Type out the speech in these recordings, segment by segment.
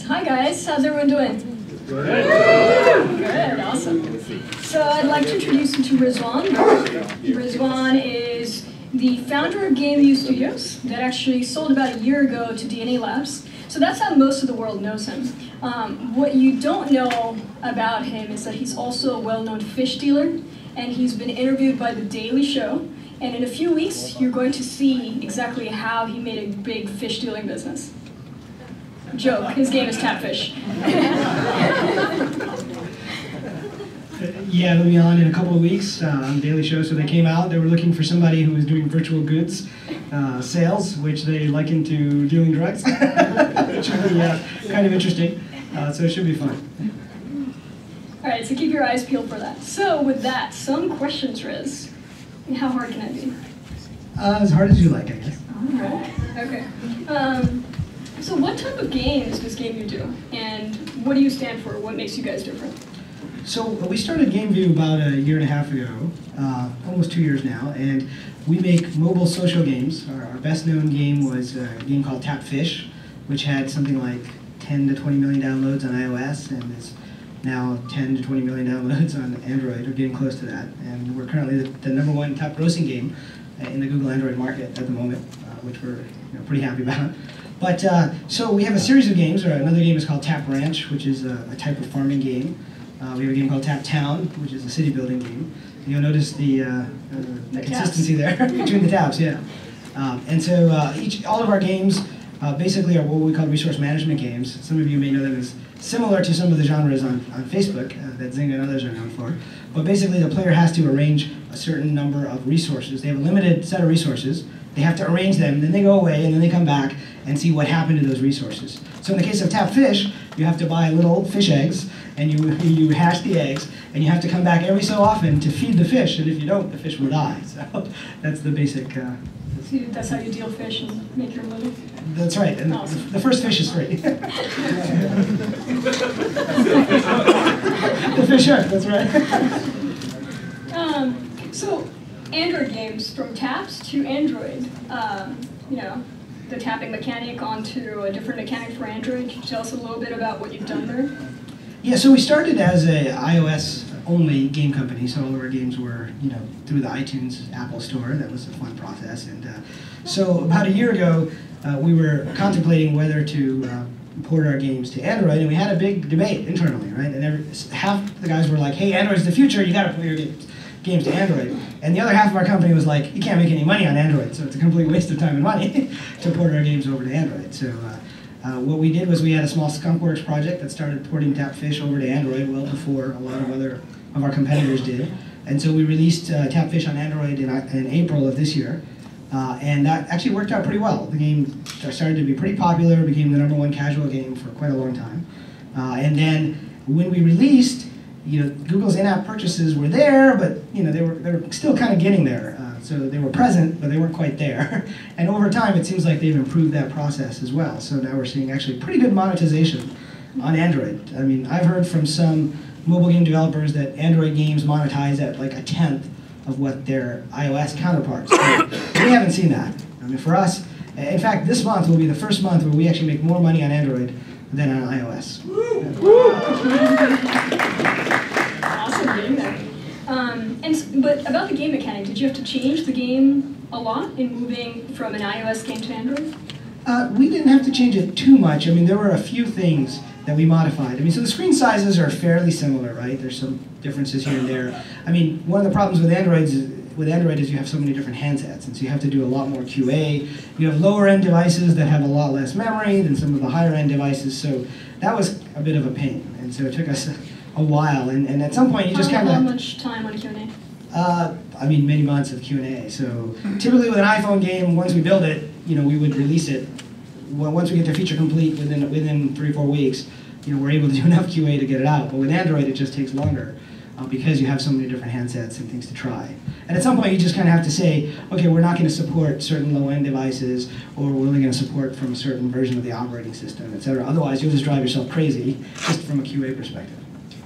Hi guys, how's everyone doing? Good. Good, awesome. So I'd like to introduce you to Rizwan. Rizwan is the founder of GameView Studios that actually sold about a year ago to DNA Labs. So that's how most of the world knows him. What you don't know about him is that he's also a well-known fish dealer, and he's been interviewed by The Daily Show. And in a few weeks, you're going to see exactly how he made a big fish dealing business. Joke, his game is Tapfish. Yeah, they'll be on in a couple of weeks on The Daily Show. So they came out, they were looking for somebody who was doing virtual goods sales, which they liken to dealing drugs, which would be kind of interesting. So it should be fun. All right, so keep your eyes peeled for that. So with that, some questions, Riz. How hard can it be? As hard as you like, I guess. All right, okay. So what type of games does GameView do? And what do you stand for? What makes you guys different? So we started GameView about a year and a half ago, almost 2 years now, and we make mobile social games. Our best known game was a game called Tapfish, which had something like 10 to 20 million downloads on iOS, and is now 10 to 20 million downloads on Android, or getting close to that. And we're currently the #1 top grossing game in the Google Android market at the moment, which we're pretty happy about. But so we have a series of games. Another game is called Tap Ranch, which is a type of farming game. We have a game called Tap Town, which is a city building game. You'll notice the consistency there between the tabs, yeah. And so all of our games basically are what we call resource management games. Some of you may know them as similar to some of the genres on Facebook that Zynga and others are known for. But basically the player has to arrange a certain number of resources. They have a limited set of resources. They have to arrange them, then they go away, and then they come back and see what happened to those resources. So in the case of Tap Fish, you have to buy little fish eggs, and you hash the eggs, and you have to come back every so often to feed the fish, and if you don't, the fish will die. So that's the basic... That's how you deal fish and make your living? That's right, and awesome. The first fish is free. The fish hook, that's right. So, Android games, from taps to Android, the tapping mechanic onto a different mechanic for Android. Can you tell us a little bit about what you've done there? Yeah, so we started as a iOS-only game company, so all of our games were, through the iTunes Apple Store. That was a fun process. And so about a year ago, we were contemplating whether to port our games to Android, and we had a big debate internally, right? And half the guys were like, hey, Android's the future, you gotta put your games to Android. And the other half of our company was like, you can't make any money on Android, so it's a complete waste of time and money to port our games over to Android. So what we did was we had a small skunkworks project that started porting Tapfish over to Android well before a lot of our competitors did. And so we released Tapfish on Android in April of this year. And that actually worked out pretty well. The game started to be pretty popular, became the #1 casual game for quite a long time. And then when we released, Google's in-app purchases were there, but they were still kind of getting there. So they were present, but they weren't quite there. And over time, it seems like they've improved that process as well. So now we're seeing actually pretty good monetization on Android. I mean, I've heard from some mobile game developers that Android games monetize at like 1/10 of what their iOS counterparts do. We haven't seen that. I mean, for us, in fact, this month will be the first month where we actually make more money on Android than on iOS. Awesome game there. But about the game mechanic, did you have to change the game a lot in moving from an iOS game to Android? We didn't have to change it too much. I mean, there were a few things that we modified. I mean, so the screen sizes are fairly similar, right? There's some differences here and there. I mean, one of the problems with Android is you have so many different handsets, and so you have to do a lot more QA. You have lower-end devices that have a lot less memory than some of the higher-end devices, so that was a bit of a pain, and so it took us a while, and at some point you just kind of... How much time on Q&A? I mean, many months of Q&A. So typically with an iPhone game, once we build it, we would release it. Once we get the feature complete within 3 or 4 weeks, we're able to do enough QA to get it out. But with Android, it just takes longer because you have so many different handsets and things to try. And at some point, you just kind of have to say, okay, we're not going to support certain low-end devices, or we're only going to support from a certain version of the operating system, et cetera. Otherwise, you'll just drive yourself crazy just from a QA perspective.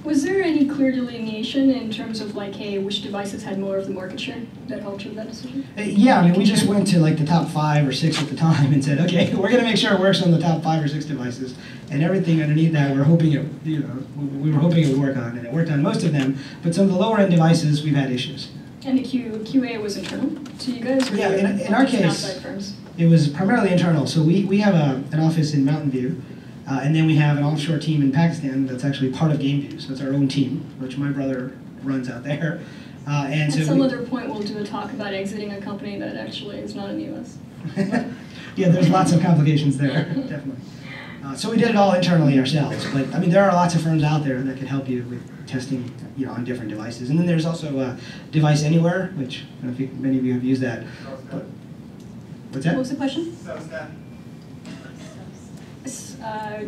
Was there any clear delineation in terms of like, hey, which devices had more of the market share that helped you with that decision? Yeah, I mean, we just went to like the top 5 or 6 at the time and said, okay, we're going to make sure it works on the top 5 or 6 devices, and everything underneath that, we're hoping it, we were hoping it would work on, and it worked on most of them. But some of the lower end devices, we've had issues. And the QA was internal to you guys? Or yeah, in our case, outside firms? It was primarily internal. So we have an office in Mountain View. And then we have an offshore team in Pakistan that's actually part of GameView, so it's our own team, which my brother runs out there. And at some other point, we'll do a talk about exiting a company that actually is not in the U.S. Yeah, there's lots of complications there, definitely. So we did it all internally ourselves, but I mean, there are lots of firms out there that can help you with testing, on different devices. And then there's also Device Anywhere, which I don't know if many of you have used that. But, what's that? What was the question?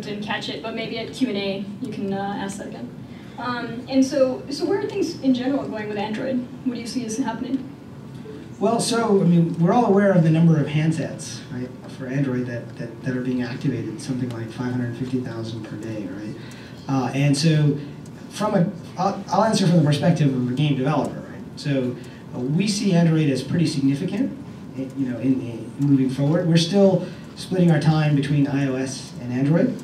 Didn't catch it, but maybe at Q&A you can ask that again. And so where are things in general going with Android? What do you see as happening? Well, so, I mean, we're all aware of the number of handsets, right, for Android that are being activated, something like 550,000 per day, right? And so, I'll answer from the perspective of a game developer, right? So, we see Android as pretty significant, in moving forward. We're still splitting our time between iOS and Android.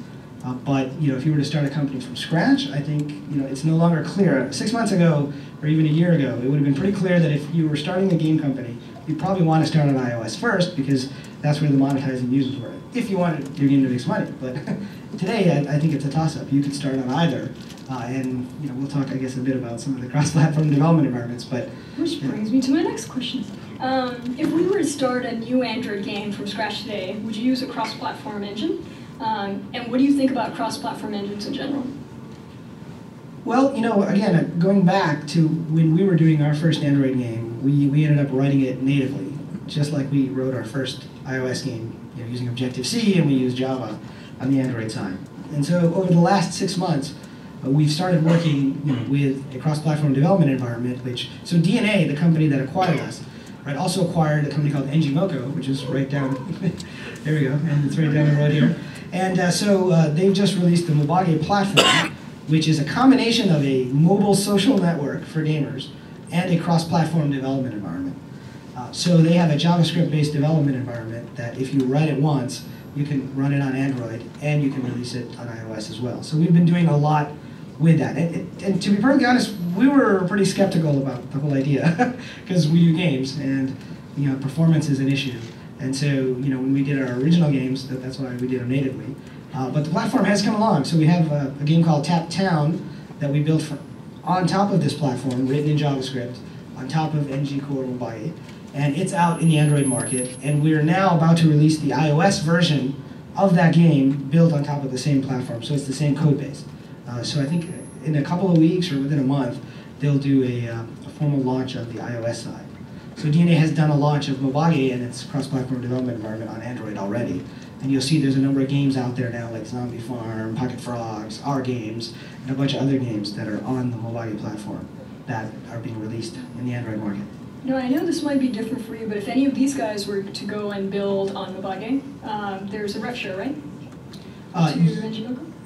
But if you were to start a company from scratch, I think it's no longer clear. 6 months ago, or even a year ago, it would have been pretty clear that if you were starting a game company, you'd probably want to start on iOS first because that's where the monetizing users were. If you wanted your game to make money, but today I think it's a toss-up. You could start on either, and we'll talk, I guess, a bit about some of the cross-platform development environments. But which brings me to my next question. If we were to start a new Android game from scratch today, would you use a cross-platform engine? And what do you think about cross-platform engines in general? Well, again, going back to when we were doing our first Android game, we ended up writing it natively, just like we wrote our first iOS game using Objective-C, and we used Java on the Android side. And so over the last 6 months, we've started working with a cross-platform development environment, so DNA, the company that acquired us, right, also acquired a company called NGMoko, which is right down, there we go, and it's right down the road here. And so they've just released the Mobage platform, which is a combination of a mobile social network for gamers and a cross-platform development environment. So they have a JavaScript-based development environment that if you write it once, you can run it on Android and you can release it on iOS as well. So we've been doing a lot with that. And to be perfectly honest, we were pretty skeptical about the whole idea because we do games and performance is an issue. And so, when we did our original games, that's why we did them natively. But the platform has come along. So we have a game called Tap Town that we built on top of this platform, written in JavaScript, on top of NG Core Mobile. And it's out in the Android market. And we're now about to release the iOS version of that game built on top of the same platform. So it's the same code base. So I think in a couple of weeks or within a month, they'll do a formal launch of the iOS side. So DNA has done a launch of Mobage and its cross-platform development environment on Android already. And you'll see there's a number of games out there now like Zombie Farm, Pocket Frogs, Our Games, and a bunch of other games that are on the Mobage platform that are being released in the Android market. I know this might be different for you, but if any of these guys were to go and build on Mobage, there's a rev share, right?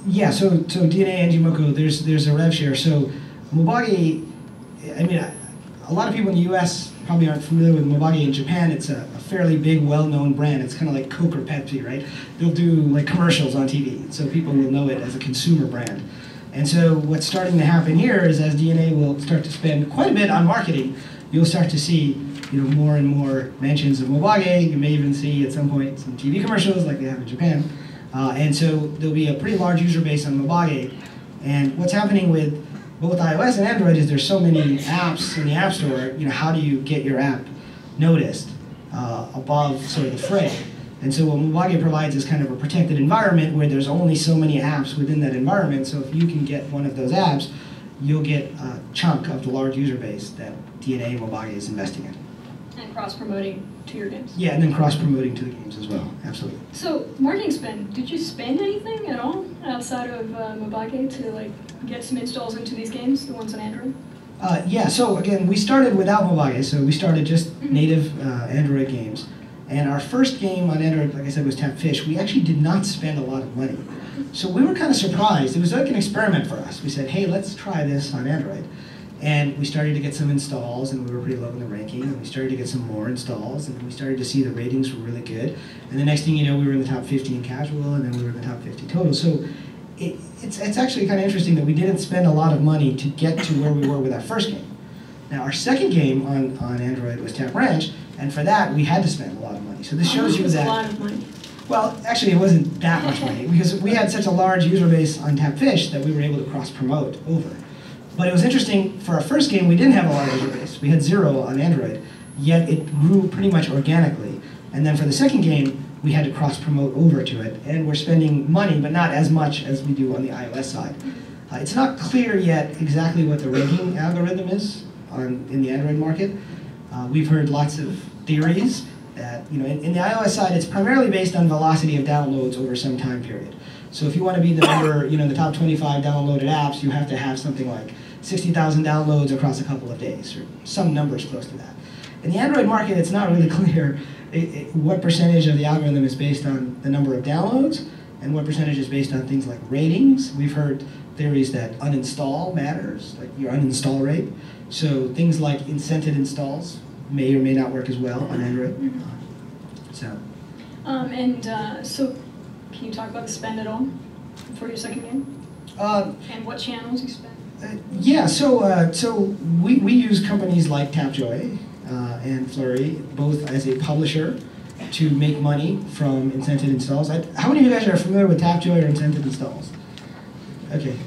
Yeah, so DNA and NGMoko, there's a rev share. So Mobage, a lot of people in the US probably aren't familiar with Mobage. In Japan, it's a fairly big, well-known brand. It's kind of like Coke or Pepsi, right? They'll do like commercials on TV, so people will know it as a consumer brand. And so what's starting to happen here is as DNA will start to spend quite a bit on marketing, you'll start to see more and more mentions of Mobage. You may even see at some point some TV commercials like they have in Japan. And so there'll be a pretty large user base on Mobage. And what's happening with both iOS and Android is there's so many apps in the App Store, how do you get your app noticed above sort of the fray? And so what Mobage provides is kind of a protected environment where there's only so many apps within that environment, so if you can get one of those apps, you'll get a chunk of the large user base that DNA Mobage is investing in. And cross-promoting to your games. Yeah, and then cross-promoting to the games as well, absolutely. So, marketing spend, did you spend anything at all outside of Mobage to get some installs into these games, the ones on Android? Yeah, so again, we started without Mobage, so we started just native Android games. And our first game on Android, like I said, was Tap Fish. We actually did not spend a lot of money. So we were kind of surprised. It was like an experiment for us. We said, hey, let's try this on Android. And we started to get some installs, and we were pretty low in the ranking. And we started to get some more installs, and we started to see the ratings were really good. And the next thing you know, we were in the top 50 in casual, and then we were in the top 50 total. So it's actually kind of interesting that we didn't spend a lot of money to get to where we were with our first game. Now, our second game on Android was Tap Ranch, and for that, we had to spend a lot of money. So this shows you that... a lot of money. Well, actually, it wasn't that much money, because we had such a large user base on Tap Fish that we were able to cross-promote over. But it was interesting, for our first game, we didn't have a large user base. We had 0 on Android, yet it grew pretty much organically. And then for the second game, we had to cross-promote over to it, and we're spending money, but not as much as we do on the iOS side. It's not clear yet exactly what the ranking algorithm is in the Android market. We've heard lots of theories that, in the iOS side, it's primarily based on velocity of downloads over some time period. So if you want to be the number, the top 25 downloaded apps, you have to have something like 60,000 downloads across a couple of days, or some numbers close to that. In the Android market, it's not really clear what percentage of the algorithm is based on the number of downloads, and what percentage is based on things like ratings. We've heard theories that uninstall matters, like your uninstall rate. So things like incented installs may or may not work as well on Android. So can you talk about the spend at all for your second game? And what channels you spend? Yeah, so we use companies like Tapjoy and Flurry, both as a publisher to make money from incented installs. How many of you guys are familiar with Tapjoy or incented installs? Okay,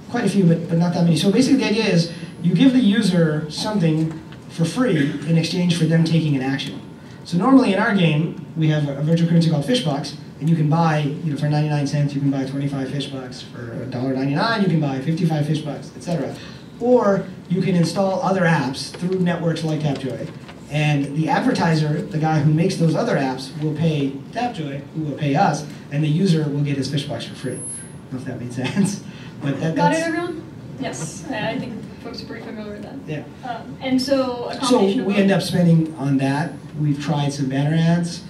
quite a few, but not that many. So basically the idea is you give the user something for free in exchange for them taking an action. So normally in our game, we have a virtual currency called Fishbucks, and you can buy, for 99 cents, you can buy 25 Fishbucks. For $1.99, you can buy 55 Fishbucks, etc. Or you can install other apps through networks like Tapjoy. And the advertiser, the guy who makes those other apps, will pay Tapjoy, who will pay us, and the user will get his Fishbucks for free. I don't know if that made sense. But Got it, everyone? Yes, I think folks are pretty familiar with that. Yeah. And so a combination of we end up spending on that. We've tried some banner ads.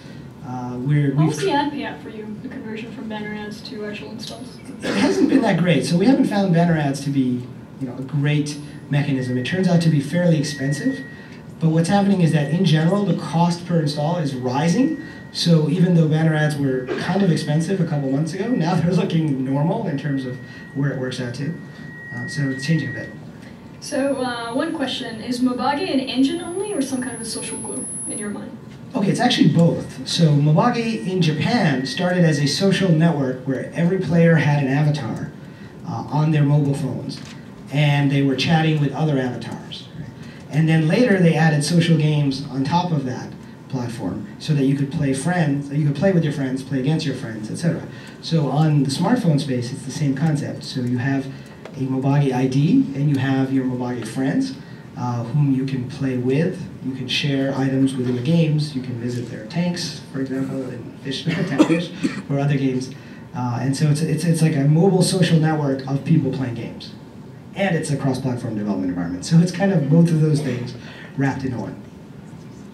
What was the ad payout for you, the conversion from banner ads to actual installs? It hasn't been that great. So we haven't found banner ads to be a great mechanism. It turns out to be fairly expensive. But what's happening is that in general, the cost per install is rising. So even though banner ads were kind of expensive a couple months ago, now they're looking normal in terms of where it works out to. So it's changing a bit. So one question, is Mobage an engine only or some kind of a social glue in your mind? Okay, it's actually both. So Mobage in Japan started as a social network where every player had an avatar on their mobile phones, and they were chatting with other avatars. Right? And then later they added social games on top of that platform so that you could play with your friends, play against your friends, etc. So on the smartphone space, it's the same concept. So you have a Mobage ID, and you have your Mobage friends whom you can play with. You can share items within the games. You can visit their tanks, for example, in Tap Fish, or other games. And so it's like a mobile social network of people playing games. And it's a cross-platform development environment. So it's kind of both of those things wrapped into one.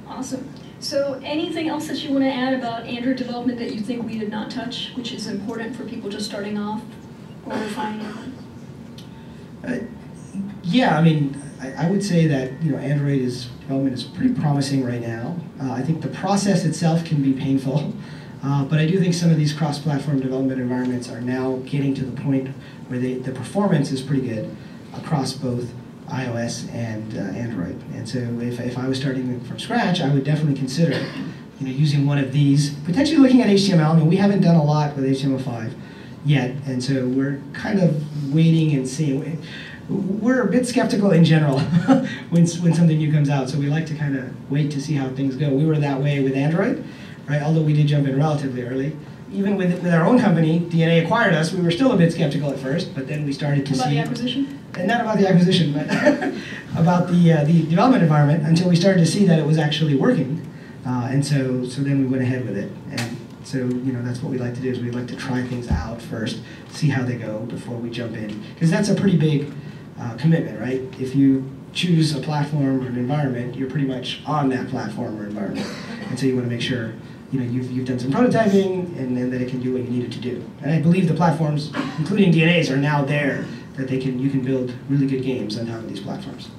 Awesome. So anything else that you want to add about Android development that you think we did not touch, which is important for people just starting off or refining it? Yeah, I mean, I would say that Android development is pretty promising right now. I think the process itself can be painful, but I do think some of these cross-platform development environments are now getting to the point where the performance is pretty good across both iOS and Android. And so if I was starting from scratch, I would definitely consider using one of these, potentially looking at HTML. I mean, we haven't done a lot with HTML5 yet, and so we're kind of waiting and seeing. We're a bit skeptical in general when something new comes out, so we like to kind of wait to see how things go. We were that way with Android, right? Although we did jump in relatively early. Even with our own company, DNA acquired us, we were still a bit skeptical at first, but then we started to see... About the acquisition? And not about the acquisition, but about the development environment, until we started to see that it was actually working. And so then we went ahead with it. And so that's what we like to do, is we like to try things out first, see how they go before we jump in. Because that's a pretty big commitment, right? If you choose a platform or an environment, you're pretty much on that platform or environment. And so you want to make sure you've done some prototyping and then that it can do what you need it to do. And I believe the platforms, including DNAs, are now there that you can build really good games on top of these platforms.